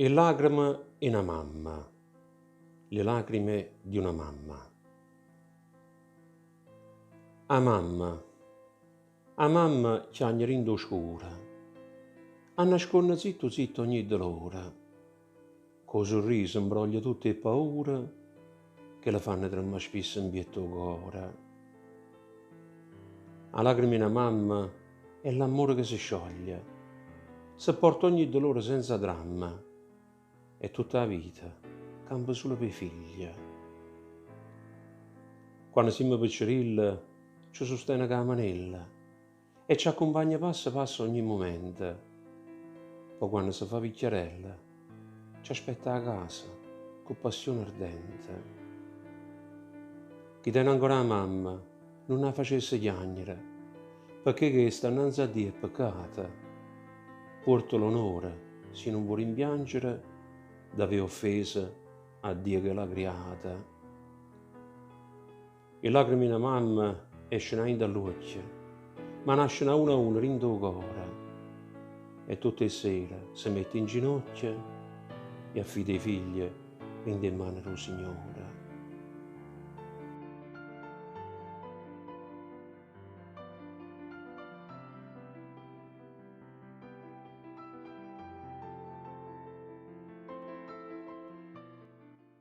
E lacrime in una mamma, le lacrime di una mamma. A mamma chiagnerindo scura, a nasconde zitto zitto ogni dolore, co sorriso imbroglia tutte le paure che la fanno tremare spesso in pietto cuore. A lacrime in una mamma è l'amore che si scioglie, se porta ogni dolore senza dramma, e tutta la vita campa solo per i figli. Quando siamo piccirilla ci sostiene con la manella e ci accompagna passo passo ogni momento. Poi quando si fa picchiarella ci aspetta a casa con passione ardente. Chi tiene ancora la mamma non la facesse chiagnere, perché che sta innanzi a Dio è peccato. Porta l'onore, se non vuol rimpiangere, d'aver offesa a Dio che l'ha creata. Le lacrime di mamma escono anche dall'occhio, ma nascono a uno rindo cuore. E tutte le sere si mette in ginocchio e affida i figli in le mani del Signore.